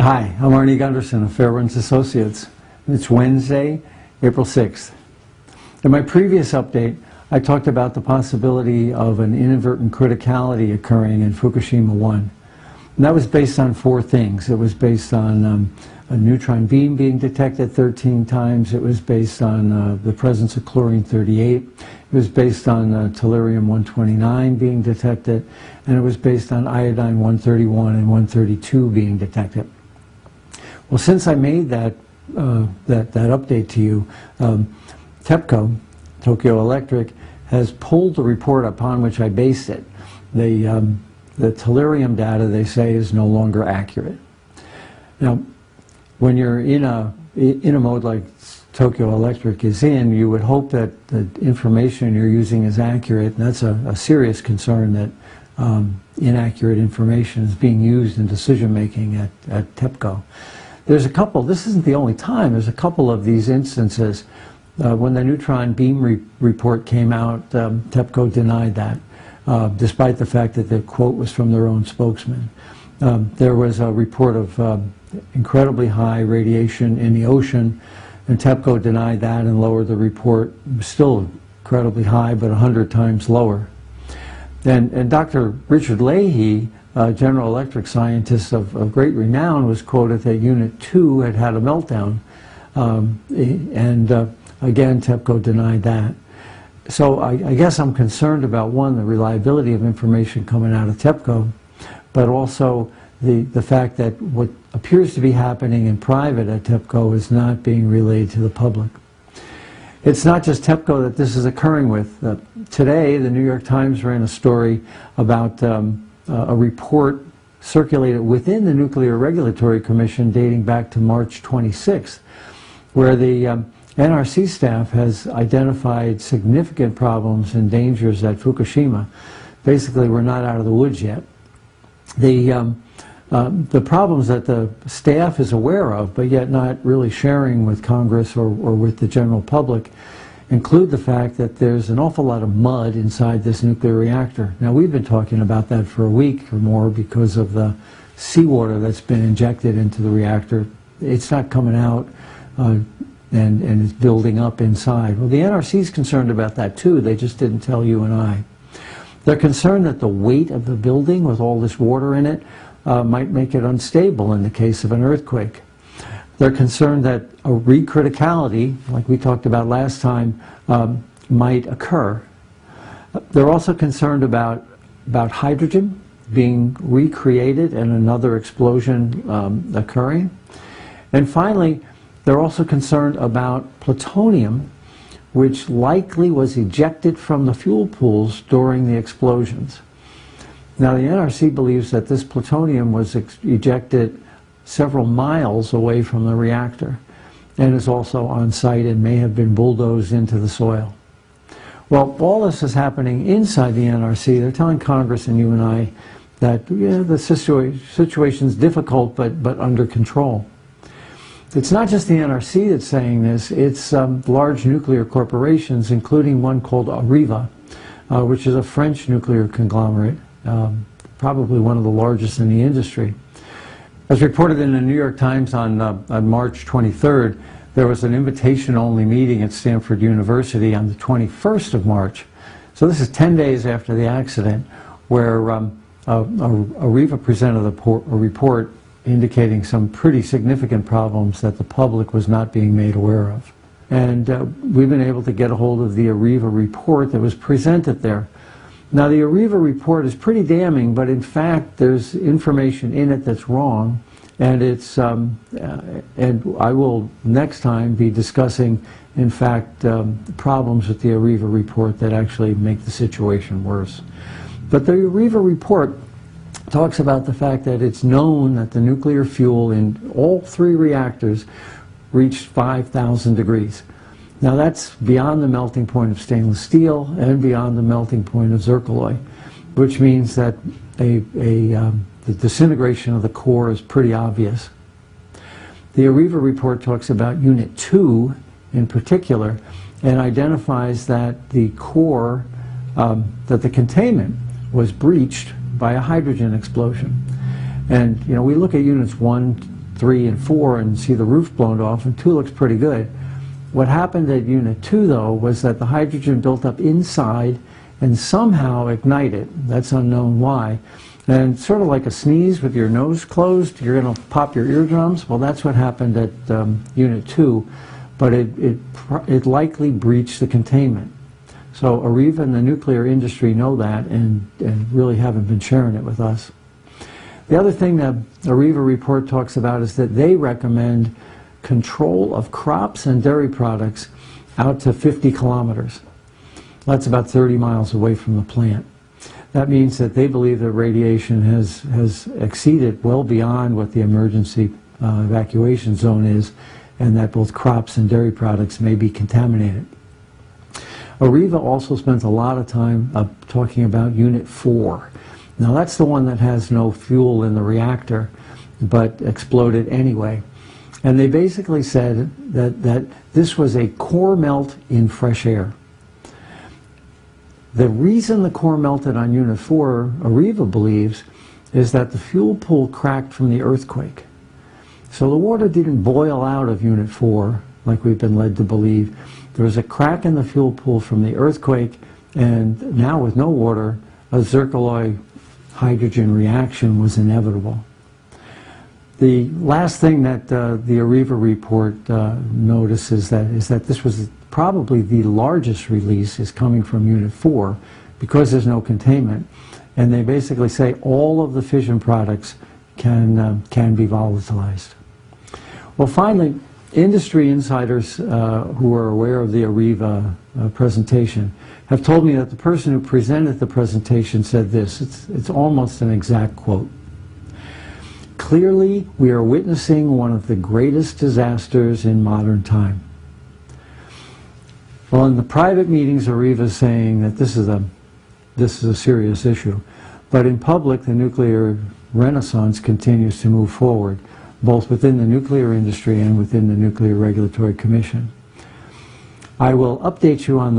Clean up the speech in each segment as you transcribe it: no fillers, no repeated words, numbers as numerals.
Hi, I'm Arnie Gunderson of Fairwinds Associates. It's Wednesday, April 6th. In my previous update, I talked about the possibility of an inadvertent criticality occurring in Fukushima 1. And that was based on four things. It was based on a neutron beam being detected 13 times. It was based on the presence of chlorine-38. It was based on tellurium-129 being detected. And it was based on iodine-131 and 132 being detected. Well, since I made that update to you, TEPCO, Tokyo Electric, has pulled the report upon which I based it. The tellurium data, they say, is no longer accurate. Now, when you're in a mode like Tokyo Electric is in, you would hope that the information you're using is accurate, and that's a serious concern that inaccurate information is being used in decision-making at TEPCO. There's a couple, this isn't the only time, there's a couple of these instances. When the neutron beam report came out, TEPCO denied that, despite the fact that the quote was from their own spokesman. There was a report of incredibly high radiation in the ocean, and TEPCO denied that and lowered the report. It was still incredibly high, but 100 times lower. And Dr. Richard Leahy, General Electric scientist of great renown, was quoted that Unit 2 had a meltdown, again, TEPCO denied that. So I guess I'm concerned about, one, the reliability of information coming out of TEPCO, but also the fact that what appears to be happening in private at TEPCO is not being relayed to the public. It's not just TEPCO that this is occurring with. Today, the New York Times ran a story about a report circulated within the Nuclear Regulatory Commission dating back to March 26th, where the NRC staff has identified significant problems and dangers at Fukushima. Basically, we're not out of the woods yet. The problems that the staff is aware of, but yet not really sharing with Congress or with the general public, include the fact that there's an awful lot of mud inside this nuclear reactor. Now, we've been talking about that for a week or more because of the seawater that's been injected into the reactor. It's not coming out and it's building up inside. Well, the NRC is concerned about that too. They just didn't tell you and I. They're concerned that the weight of the building with all this water in it might make it unstable in the case of an earthquake. They're concerned that a recriticality, like we talked about last time, might occur. They're also concerned about hydrogen being recreated and another explosion occurring. And finally, they're also concerned about plutonium, which likely was ejected from the fuel pools during the explosions. Now, the NRC believes that this plutonium was ejected several miles away from the reactor and is also on site and may have been bulldozed into the soil. Well, all this is happening inside the NRC. They're telling Congress and you and I that the situation's difficult but under control. It's not just the NRC that's saying this, it's large nuclear corporations, including one called Areva, which is a French nuclear conglomerate, probably one of the largest in the industry. As reported in the New York Times on March 23rd, there was an invitation-only meeting at Stanford University on the 21st of March. So this is 10 days after the accident, where Areva presented a report indicating some pretty significant problems that the public was not being made aware of. And we've been able to get a hold of the Areva report that was presented there. Now, the Areva report is pretty damning, but in fact, there's information in it that's wrong, and it's and I will next time be discussing, in fact, problems with the Areva report that actually make the situation worse. But the Areva report talks about the fact that it's known that the nuclear fuel in all three reactors reached 5,000 degrees. Now, that's beyond the melting point of stainless steel and beyond the melting point of zircaloy, which means that the disintegration of the core is pretty obvious. The Areva report talks about Unit 2 in particular and identifies that the core, that the containment was breached by a hydrogen explosion. And, you know, we look at Units 1, 3 and 4 and see the roof blown off, and 2 looks pretty good. What happened at Unit 2, though, was that the hydrogen built up inside and somehow ignited. That's unknown why. And sort of like a sneeze with your nose closed, you're going to pop your eardrums. Well, that's what happened at Unit 2, but it likely breached the containment. So AREVA and the nuclear industry know that and really haven't been sharing it with us. The other thing that AREVA report talks about is that they recommend control of crops and dairy products out to 50 kilometers. That's about 30 miles away from the plant. That means that they believe that radiation has exceeded well beyond what the emergency evacuation zone is, and that both crops and dairy products may be contaminated. AREVA also spends a lot of time talking about Unit 4. Now that's the one that has no fuel in the reactor, but exploded anyway. And they basically said that this was a core melt in fresh air. The reason the core melted on Unit 4, AREVA believes, is that the fuel pool cracked from the earthquake. So the water didn't boil out of Unit 4, like we've been led to believe. There was a crack in the fuel pool from the earthquake, and now with no water, a zircaloy hydrogen reaction was inevitable. The last thing that the AREVA report notices is that this was probably the largest release is coming from Unit 4 because there's no containment. And they basically say all of the fission products can be volatilized. Well, finally, industry insiders who are aware of the AREVA presentation have told me that the person who presented the presentation said this. It's almost an exact quote. "Clearly, we are witnessing one of the greatest disasters in modern time." Well, in the private meetings, AREVA is saying that this is a serious issue. But in public, the nuclear renaissance continues to move forward, both within the nuclear industry and within the Nuclear Regulatory Commission. I will update you on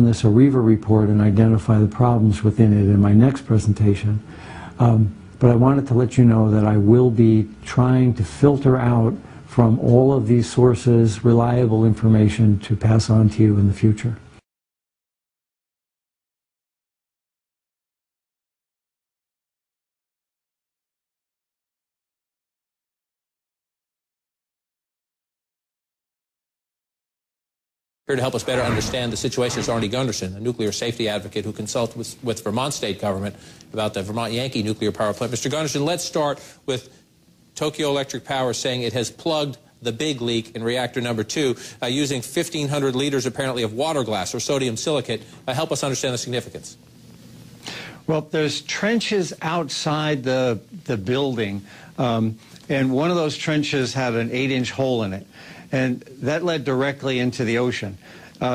this AREVA report and identify the problems within it in my next presentation. But I wanted to let you know that I will be trying to filter out from all of these sources reliable information to pass on to you in the future. Here to help us better understand the situation is Arnie Gunderson, a nuclear safety advocate who consults with Vermont state government about the Vermont Yankee nuclear power plant. Mr. Gunderson, let's start with Tokyo Electric Power saying it has plugged the big leak in reactor number 2 using 1,500 liters apparently of water glass or sodium silicate. Help us understand the significance. Well, there's trenches outside the building, and one of those trenches had an 8-inch hole in it. And that led directly into the ocean.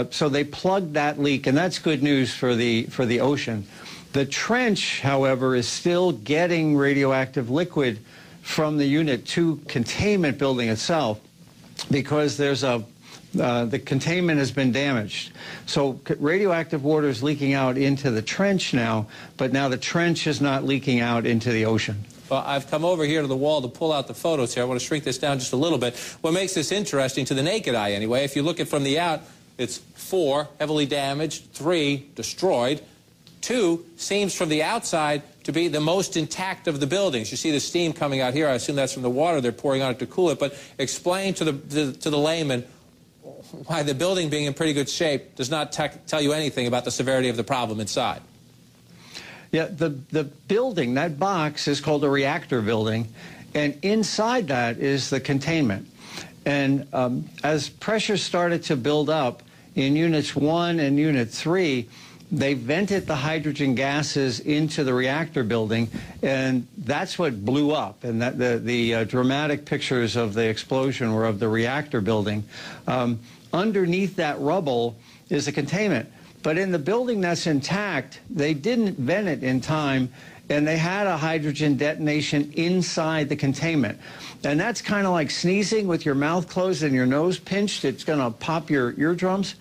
So they plugged that leak, and that's good news for the ocean. The trench, however, is still getting radioactive liquid from the Unit 2 containment building itself because there's the containment has been damaged. So radioactive water is leaking out into the trench now, but now the trench is not leaking out into the ocean. Well, I've come over here to the wall to pull out the photos here. I want to shrink this down just a little bit. What makes this interesting, to the naked eye anyway, if you look at from the out, it's 4, heavily damaged, 3, destroyed. 2 seems from the outside to be the most intact of the buildings. You see the steam coming out here. I assume that's from the water they're pouring on it to cool it. But explain to the layman why the building being in pretty good shape does not tell you anything about the severity of the problem inside. Yeah, the building, that box, is called a reactor building, and inside that is the containment. And as pressure started to build up in Units 1 and Unit 3, they vented the hydrogen gases into the reactor building, and that's what blew up. And that the dramatic pictures of the explosion were of the reactor building. Underneath that rubble is the containment. But in the building that's intact, they didn't vent it in time, and they had a hydrogen detonation inside the containment. And that's kind of like sneezing with your mouth closed and your nose pinched. It's going to pop your eardrums.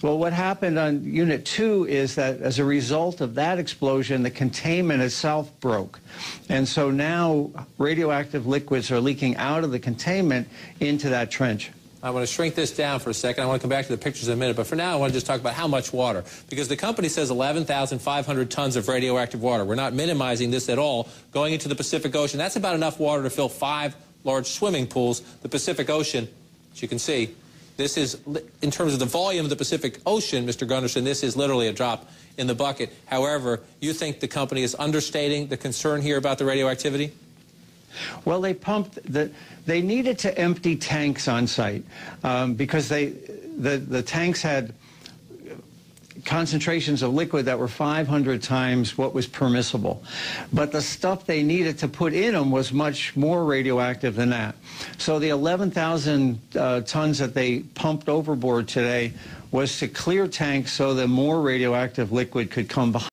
Well, what happened on Unit 2 is that as a result of that explosion, the containment itself broke. And so now radioactive liquids are leaking out of the containment into that trench. I want to shrink this down for a second. I want to come back to the pictures in a minute. But for now, I want to just talk about how much water. Because the company says 11,500 tons of radioactive water. We're not minimizing this at all. Going into the Pacific Ocean, that's about enough water to fill 5 large swimming pools. The Pacific Ocean, as you can see, this is, in terms of the volume of the Pacific Ocean, Mr. Gunderson, this is literally a drop in the bucket. However, you think the company is understating the concern here about the radioactivity? Well, they needed to empty tanks on site because the tanks had concentrations of liquid that were 500 times what was permissible. But the stuff they needed to put in them was much more radioactive than that. So the 11,000 tons that they pumped overboard today was to clear tanks so that more radioactive liquid could come behind.